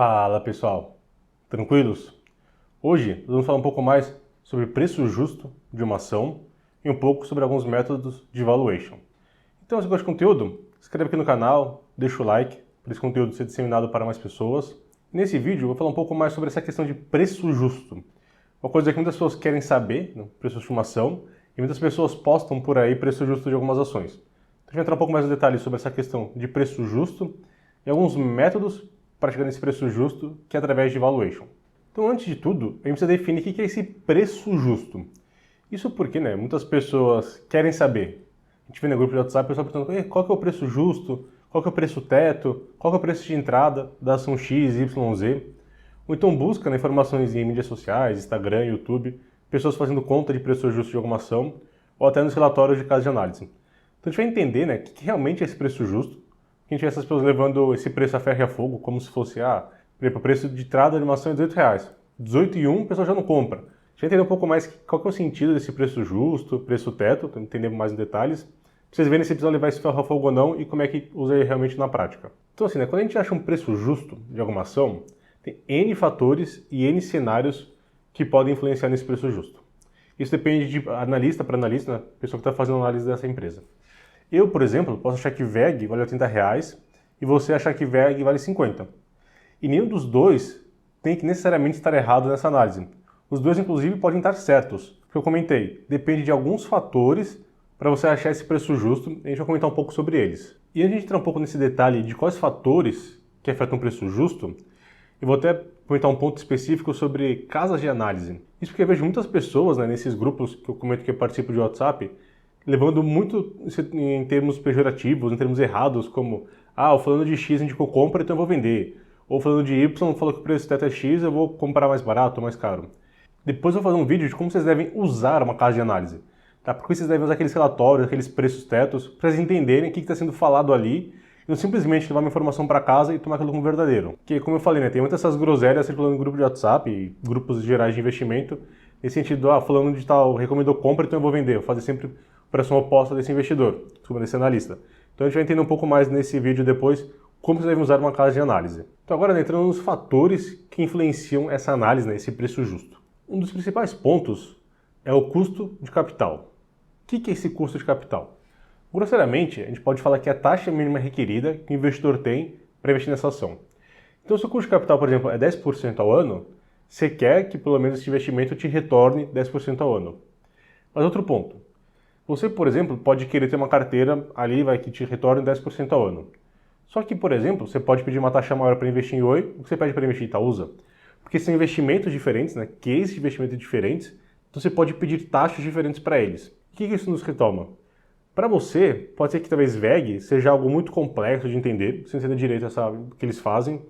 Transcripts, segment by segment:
Fala pessoal, tranquilos? Hoje nós vamos falar um pouco mais sobre preço justo de uma ação e um pouco sobre alguns métodos de valuation. Então, se você gosta de conteúdo, se inscreve aqui no canal, deixa o like para esse conteúdo ser disseminado para mais pessoas. Nesse vídeo eu vou falar um pouco mais sobre essa questão de preço justo. Uma coisa que muitas pessoas querem saber, né, preço justo de uma ação, e muitas pessoas postam por aí preço justo de algumas ações. Então, a gente vai entrar um pouco mais no detalhe sobre essa questão de preço justo e alguns métodos para chegar nesse preço justo, que é através de valuation. Então, antes de tudo, a gente precisa definir o que é esse preço justo. Isso porque, muitas pessoas querem saber. A gente vê no grupo de WhatsApp, o pessoal perguntando qual que é o preço justo, qual que é o preço teto, qual que é o preço de entrada da ação X, Y, Z. Ou então busca informações em mídias sociais, Instagram, YouTube, pessoas fazendo conta de preço justo de alguma ação, ou até nos relatórios de casos de análise. Então a gente vai entender o que realmente é esse preço justo. A gente vê essas pessoas levando esse preço a ferro e a fogo, como se fosse, por exemplo, o preço de entrada de uma ação é R$18. 18,1 o pessoal já não compra. A gente vai entender um pouco mais qual que é o sentido desse preço justo, preço teto, para entender mais em detalhes, para vocês verem se precisam levar esse ferro a fogo ou não e como é que usa ele realmente na prática. Então assim, quando a gente acha um preço justo de alguma ação, tem N fatores e N cenários que podem influenciar nesse preço justo. Isso depende de analista para analista, pessoa que está fazendo análise dessa empresa. Eu, por exemplo, posso achar que VEG vale R$80 e você achar que VEG vale 50. E nenhum dos dois tem que necessariamente estar errado nessa análise. Os dois, inclusive, podem estar certos. Porque eu comentei, depende de alguns fatores para você achar esse preço justo, e a gente vai comentar um pouco sobre eles. E antes de entrar um pouco nesse detalhe de quais fatores que afetam um preço justo, eu vou até comentar um ponto específico sobre casas de análise. Isso porque eu vejo muitas pessoas, nesses grupos que eu comento que eu participo de WhatsApp, levando muito em termos pejorativos, em termos errados, como o fulano de X indicou compra, então eu vou vender. Ou fulano de Y falou que o preço teto é X, eu vou comprar mais barato ou mais caro. Depois eu vou fazer um vídeo de como vocês devem usar uma casa de análise. Porque vocês devem usar aqueles relatórios, aqueles preços tetos, para vocês entenderem o que está sendo falado ali, e não simplesmente levar uma informação para casa e tomar aquilo como verdadeiro. Porque, como eu falei, tem muitas essas groselhas circulando em grupo de WhatsApp e grupos gerais de investimento, nesse sentido, fulano de tal recomendou compra, então eu vou vender. Eu vou fazer sempre operação oposta desse investidor, desse analista. Então a gente vai entender um pouco mais nesse vídeo depois como você deve usar uma casa de análise. Então agora entrando nos fatores que influenciam essa análise, esse preço justo. Um dos principais pontos é o custo de capital. O que é esse custo de capital? Grosseiramente, a gente pode falar que é a taxa mínima requerida que o investidor tem para investir nessa ação. Então se o custo de capital, por exemplo, é 10% ao ano, você quer que pelo menos esse investimento te retorne 10% ao ano. Mas outro ponto, você, por exemplo, pode querer ter uma carteira ali que te retorne 10% ao ano. Só que, por exemplo, você pode pedir uma taxa maior para investir em Oi do que você pede para investir em Itaúsa. Porque são investimentos diferentes, cases de investimento diferentes, então você pode pedir taxas diferentes para eles. O que isso nos retoma? Para você, pode ser que talvez VEG seja algo muito complexo de entender, você não entender direito o que eles fazem,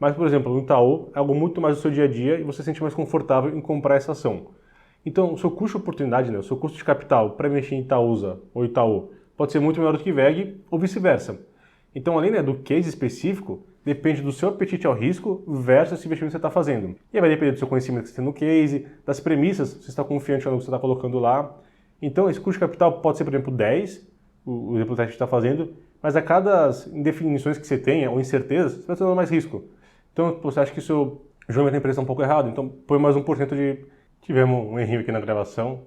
mas, por exemplo, o Itaú é algo muito mais do seu dia a dia e você se sente mais confortável em comprar essa ação. Então, o seu custo de oportunidade, o seu custo de capital para investir em Itaúsa ou Itaú pode ser muito menor do que VEG ou vice-versa. Então, além do case específico, depende do seu apetite ao risco versus esse investimento que você está fazendo. E aí vai depender do seu conhecimento que você tem no case, das premissas, se você está confiante ou não que você está colocando lá. Então, esse custo de capital pode ser, por exemplo, 10, o exemplo que a gente está fazendo, mas a cada indefinições que você tenha ou incertezas, você vai tendo mais risco. Então, você acha que o seu julgamento da empresa está um pouco errado, então põe mais 1% de... Tivemos um errinho aqui na gravação,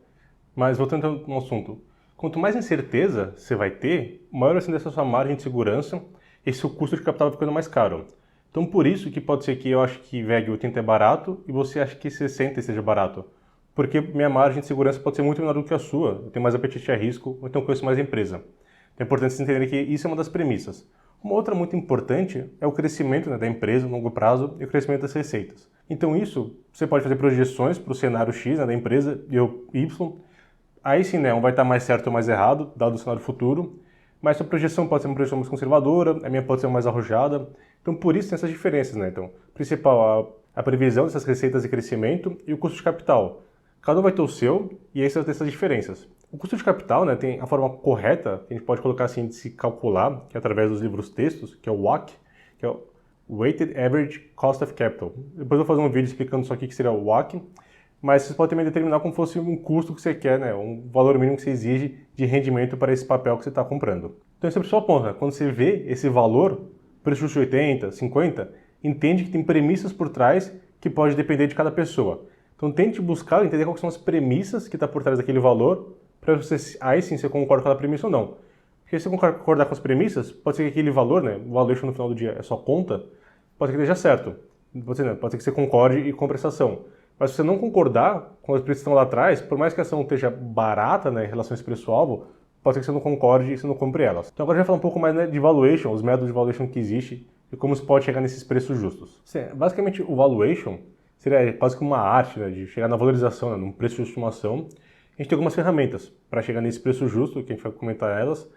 mas voltando no assunto. Quanto mais incerteza você vai ter, maior vai ser essa sua margem de segurança e seu custo de capital vai ficando mais caro. Então por isso que pode ser que eu acho que VEG 80 é barato e você acha que 60 seja barato. Porque minha margem de segurança pode ser muito menor do que a sua, eu tenho mais apetite a risco, ou então conheço mais a empresa. Então é importante vocês entenderem que isso é uma das premissas. Uma outra muito importante é o crescimento da empresa no longo prazo e o crescimento das receitas. Então isso, você pode fazer projeções para o cenário X da empresa e o Y. Aí sim, um vai estar mais certo ou mais errado, dado o cenário futuro. Mas a projeção pode ser uma projeção mais conservadora, a minha pode ser mais arrojada. Então por isso tem essas diferenças, Então, principal, a previsão dessas receitas de crescimento e o custo de capital. Cada um vai ter o seu e aí você vai ter essas diferenças. O custo de capital, tem a forma correta, que a gente pode colocar assim, de se calcular, que é através dos livros textos, que é o WACC, que é o Weighted Average Cost of Capital. Depois eu vou fazer um vídeo explicando só o que seria o WACC, mas você pode também determinar como fosse um custo que você quer, um valor mínimo que você exige de rendimento para esse papel que você está comprando. Então esse é o principal ponto, quando você vê esse valor, preço de 80, 50, entende que tem premissas por trás que pode depender de cada pessoa. Então tente buscar entender quais são as premissas que está por trás daquele valor, para você, aí sim, você concorda com a premissa ou não. Porque se você concordar com as premissas, pode ser que aquele valor, né, o valuation no final do dia é só conta, pode ser que esteja certo. Pode ser que você concorde e compre essa ação. Mas se você não concordar com as premissas que estão lá atrás, por mais que a ação esteja barata, né, em relação a esse preço-alvo, pode ser que você não concorde e você não compre elas. Então agora a gente vai falar um pouco mais, né, de valuation, os métodos de valuation que existem e como se pode chegar nesses preços justos. Basicamente, o valuation seria quase que uma arte, né, de chegar na valorização, né, num preço de estimação. A gente tem algumas ferramentas para chegar nesse preço justo, que a gente vai comentar elas.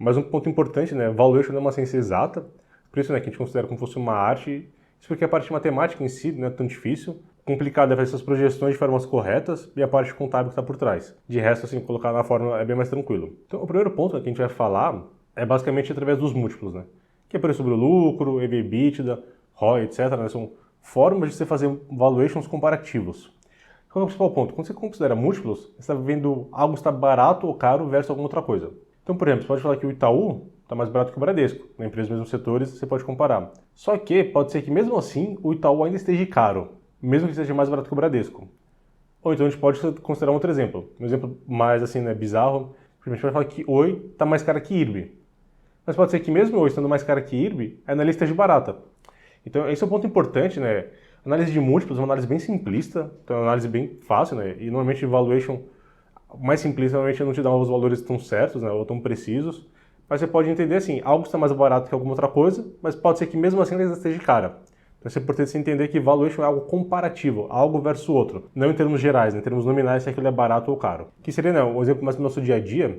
Mas um ponto importante, né, valuation não é uma ciência exata, por isso, né, que a gente considera como se fosse uma arte. Isso porque a parte matemática em si não é tão difícil. Complicado é fazer essas projeções de formas corretas e a parte contábil que está por trás. De resto, assim, colocar na fórmula é bem mais tranquilo. Então, o primeiro ponto, né, que a gente vai falar é basicamente através dos múltiplos, né? Que é preço sobre o lucro, EV/EBITDA, ROI, etc. Né? São formas de você fazer valuations comparativos. Qual é o principal ponto? Quando você considera múltiplos, você está vendo algo está barato ou caro versus alguma outra coisa. Então, por exemplo, você pode falar que o Itaú está mais barato que o Bradesco. Na empresa dos mesmos setores, você pode comparar. Só que pode ser que mesmo assim o Itaú ainda esteja caro, mesmo que seja mais barato que o Bradesco. Ou então a gente pode considerar um outro exemplo. Um exemplo mais assim, né, bizarro. A gente vai falar que Oi está mais cara que IRB. Mas pode ser que mesmo Oi estando mais cara que IRB, a análise esteja barata. Então esse é um ponto importante, né? A análise de múltiplos é uma análise bem simplista, então é uma análise bem fácil, né? E normalmente valuation mais simplista normalmente não te dá os valores tão certos, né, ou tão precisos, mas você pode entender assim, algo está mais barato que alguma outra coisa, mas pode ser que mesmo assim ele esteja cara. Então é importante você entender que valuation é algo comparativo, algo versus outro, não em termos gerais, né, em termos nominais se aquilo é barato ou caro. Que seria, né, um exemplo mais do nosso dia a dia, vou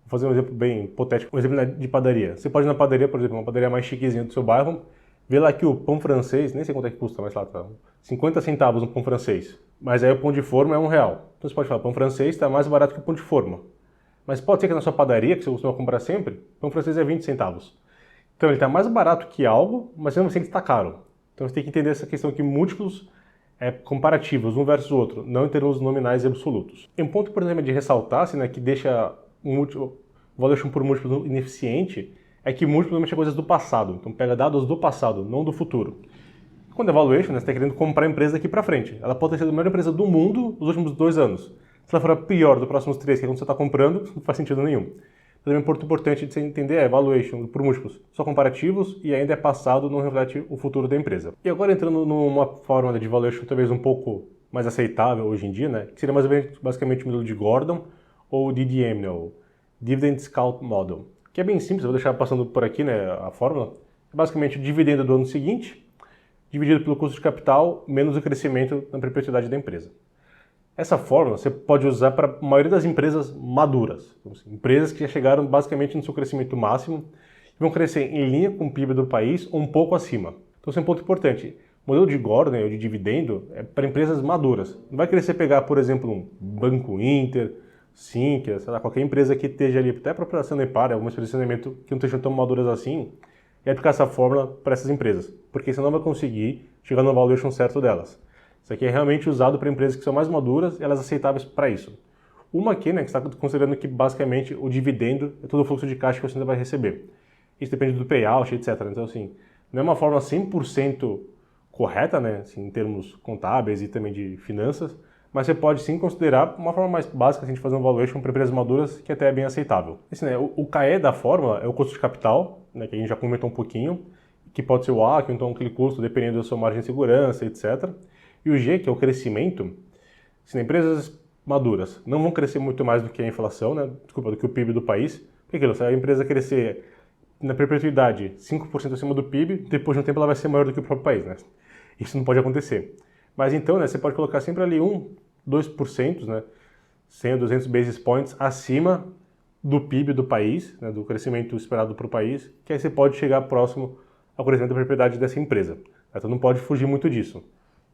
fazer um exemplo bem hipotético, um exemplo, né, de padaria. Você pode ir na padaria, por exemplo, uma padaria mais chiquezinha do seu bairro, ver lá que o pão francês, nem sei quanto é que custa, mas lá tá 50 centavos um pão francês. Mas aí o pão de forma é R$1. Então você pode falar, pão francês está mais barato que o pão de forma. Mas pode ser que na sua padaria, que você costuma comprar sempre, pão francês é 20 centavos. Então ele está mais barato que algo, mas mesmo assim ele está caro. Então você tem que entender essa questão que múltiplos é comparativos, um versus o outro, não em termos nominais e absolutos. E um ponto, por exemplo, de ressaltar, assim, né, que deixa o valuation por múltiplo ineficiente, é que múltiplo normalmente é coisas do passado. Então pega dados do passado, não do futuro. Quando é valuation, né, você está querendo comprar a empresa daqui para frente. Ela pode ter sido a melhor empresa do mundo nos últimos 2 anos. Se ela for a pior dos próximos 3, que é quando você está comprando, não faz sentido nenhum. Então é um ponto importante de você entender é valuation por múltiplos, só comparativos e ainda é passado, não reflete o futuro da empresa. E agora entrando numa forma de valuation talvez um pouco mais aceitável hoje em dia, né, que seria mais ou menos, basicamente o modelo de Gordon ou DDM, né, o Dividend Discount Model, que é bem simples, eu vou deixar passando por aqui, né, a fórmula. É basicamente o dividendo do ano seguinte dividido pelo custo de capital menos o crescimento na perpetuidade da empresa. Essa fórmula você pode usar para a maioria das empresas maduras, então, assim, empresas que já chegaram basicamente no seu crescimento máximo e vão crescer em linha com o PIB do país ou um pouco acima. Então esse é um ponto importante. O modelo de Gordon, né, ou de dividendo, é para empresas maduras. Não vai crescer pegar, por exemplo, um Banco Inter, Sinqia, sei lá, qualquer empresa que esteja ali, até a própria Sanepar, algumas empresas de saneamento que não estejam tão maduras assim, e aplicar essa fórmula para essas empresas, porque você não vai conseguir chegar no valuation certo delas. Isso aqui é realmente usado para empresas que são mais maduras e elas aceitáveis para isso. Uma aqui, né, que está considerando que basicamente o dividendo é todo o fluxo de caixa que você ainda vai receber. Isso depende do payout, etc. Então, assim, não é uma forma 100% correta, né, assim, em termos contábeis e também de finanças, mas você pode sim considerar uma forma mais básica assim, de fazer um valuation para empresas maduras que até é bem aceitável. Assim, né, o KE da fórmula é o custo de capital, né, que a gente já comentou um pouquinho, que pode ser o A, que então aquele custo dependendo da sua margem de segurança, etc. E o G, que é o crescimento, se empresas maduras não vão crescer muito mais do que a inflação, né, do que o PIB do país, porque se a empresa crescer na perpetuidade 5% acima do PIB, depois de um tempo ela vai ser maior do que o próprio país, né? Isso não pode acontecer. Mas então, né, você pode colocar sempre ali 2%, né, 100 ou 200 basis points acima do PIB do país, né, do crescimento esperado para o país, que aí você pode chegar próximo ao crescimento da propriedade dessa empresa. Então não pode fugir muito disso.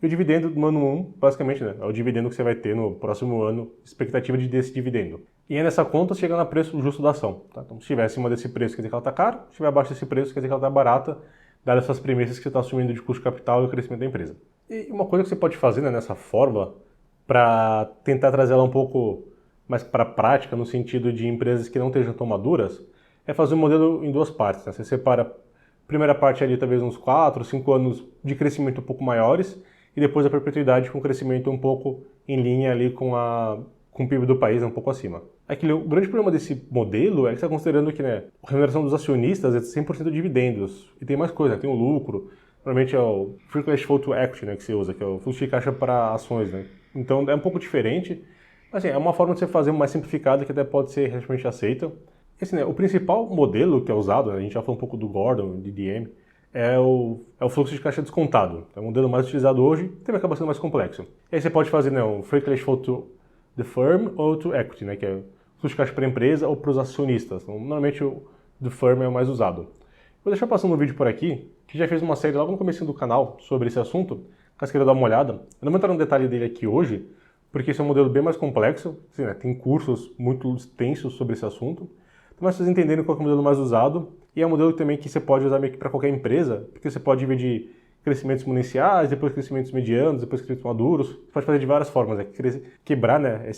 E o dividendo do ano 1, basicamente, né, é o dividendo que você vai ter no próximo ano, expectativa desse dividendo. E aí nessa conta chega no preço justo da ação. Tá? Então se estiver acima desse preço, quer dizer que ela está cara, se estiver abaixo desse preço, quer dizer que ela está barata, dadas essas premissas que você está assumindo de custo de capital e o crescimento da empresa. E uma coisa que você pode fazer, né, nessa fórmula, para tentar trazer ela um pouco mais para a prática, no sentido de empresas que não estejam tão maduras, é fazer um modelo em 2 partes. Né? Você separa Primeira parte ali talvez uns 4, 5 anos de crescimento um pouco maiores e depois a perpetuidade com crescimento um pouco em linha ali com o PIB do país, um pouco acima. O grande problema desse modelo é que você está considerando que, né, a remuneração dos acionistas é 100% de dividendos. E tem mais coisa, né? Tem o lucro, normalmente é o Free Cash Flow to Equity, né, que você usa, que é o fluxo de caixa para ações, né? Então é um pouco diferente, mas assim, é uma forma de você fazer mais simplificada que até pode ser relativamente aceita. Assim, né, o principal modelo que é usado, né, a gente já falou um pouco do Gordon, DDM, é o fluxo de caixa descontado. É o modelo mais utilizado hoje, também acaba sendo mais complexo. E aí você pode fazer, né, um Free Cash Flow to the firm ou to equity, né, que é fluxo de caixa para a empresa ou para os acionistas. Então, normalmente o do firm é o mais usado. Vou deixar passando um vídeo por aqui, que já fez uma série logo no começo do canal sobre esse assunto, caso queira dar uma olhada. Eu não vou entrar no detalhe dele aqui hoje, porque esse é um modelo bem mais complexo, assim, né, tem cursos muito extensos sobre esse assunto, então, mas vocês entenderem qual é o modelo mais usado, e é um modelo também que você pode usar meio que para qualquer empresa, porque você pode dividir crescimentos exponenciais, depois crescimentos medianos, depois crescimentos maduros. Você pode fazer de várias formas, né? Quebrar, né,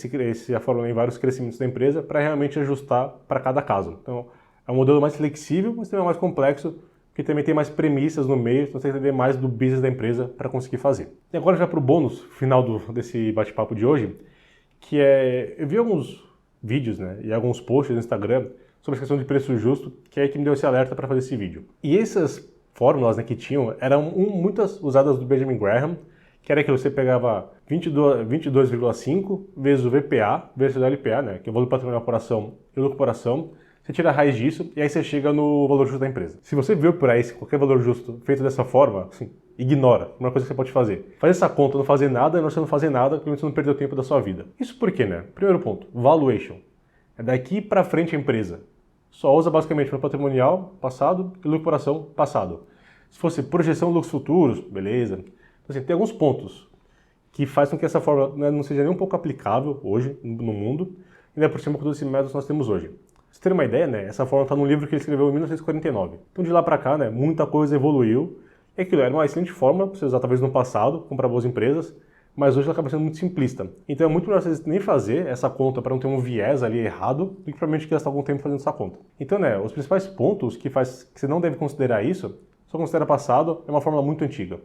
a fórmula em vários crescimentos da empresa para realmente ajustar para cada caso. Então, é um modelo mais flexível, mas também é mais complexo, que também tem mais premissas no meio, então você tem que entender mais do business da empresa para conseguir fazer. E agora já para o bônus final desse bate-papo de hoje, que é, eu vi alguns vídeos, né, e alguns posts no Instagram sobre a questão de preço justo, que é que me deu esse alerta para fazer esse vídeo. E essas fórmulas, né, que tinham eram muitas usadas do Benjamin Graham, que era que você pegava 22,5 vezes o VPA vezes o LPA, né, que é o valor patrimonial por ação e lucro por ação. Você tira a raiz disso e aí você chega no valor justo da empresa. Se você viu por aí qualquer valor justo feito dessa forma, assim, ignora. Uma coisa que você pode fazer. Fazer essa conta, não fazer nada, você não fazer nada, porque você não perdeu tempo da sua vida. Isso por quê, né? Primeiro ponto, valuation. É daqui para frente a empresa. Só usa basicamente o patrimonial passado e lucro por ação passado. Se fosse projeção de lucros futuros, beleza. Então, assim, tem alguns pontos que fazem com que essa fórmula, né, não seja nem um pouco aplicável hoje no mundo, e ainda por cima com todos esses métodos que nós temos hoje. Pra você ter uma ideia, né, essa fórmula está num livro que ele escreveu em 1949. Então de lá para cá, né, muita coisa evoluiu. E aquilo era uma excelente fórmula para você usar talvez no passado, comprar boas empresas, mas hoje ela acaba sendo muito simplista. Então é muito melhor vocês nem fazer essa conta para não ter um viés ali errado, do que provavelmente gastar algum tempo fazendo essa conta. Então, né, os principais pontos que você não deve considerar isso, só considera passado, é uma fórmula muito antiga.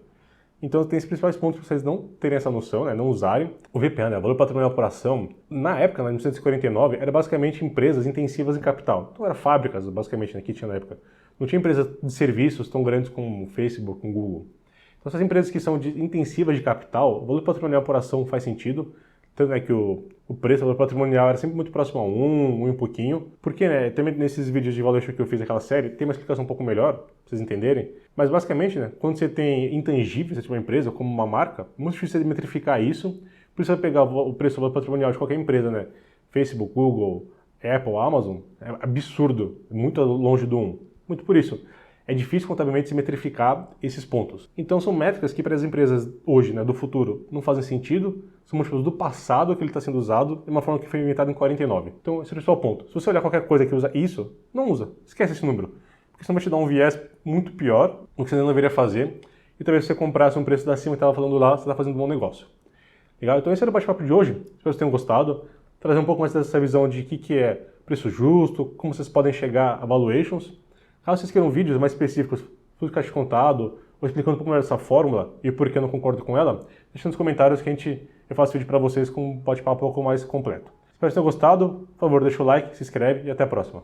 Então tem esses principais pontos para vocês não terem essa noção, né, não usarem. O VPA, né, valor patrimonial por ação, na época, né, em 1949, era basicamente empresas intensivas em capital. Então eram fábricas, basicamente, né, que tinha na época. Não tinha empresas de serviços tão grandes como o Facebook, como o Google. Então essas empresas que são intensivas de capital, o valor patrimonial por ação faz sentido. Tanto é que o preço, o valor patrimonial era sempre muito próximo a 1 e um pouquinho. Porque, né, também nesses vídeos de valuation que eu fiz naquela série, tem uma explicação um pouco melhor, pra vocês entenderem. Mas basicamente, né, quando você tem intangíveis de uma empresa, como uma marca, é muito difícil de metrificar isso. Por isso você vai pegar o preço, o valor patrimonial de qualquer empresa, né, Facebook, Google, Apple, Amazon, é absurdo, é muito longe do 1. Muito por isso. É difícil contabilmente se metrificar esses pontos. Então são métricas que para as empresas hoje, né, do futuro, não fazem sentido, são múltiplos do passado que ele está sendo usado de uma forma que foi inventada em 49. Então esse é o principal ponto. Se você olhar qualquer coisa que usa isso, não usa. Esquece esse número. Porque senão vai te dar um viés muito pior do que você não deveria fazer. E talvez se você comprasse um preço da cima e estava falando lá, você está fazendo um bom negócio. Legal? Então esse era o bate-papo de hoje. Espero que vocês tenham gostado. Trazer um pouco mais dessa visão de o que é preço justo, como vocês podem chegar a valuations. Caso vocês queiram vídeos mais específicos, tudo caixa de contado, ou explicando um pouco melhor essa fórmula e por que eu não concordo com ela, deixa nos comentários que eu faço vídeo para vocês com um bate-papo um pouco mais completo. Espero que tenham gostado. Por favor, deixa o like, se inscreve e até a próxima.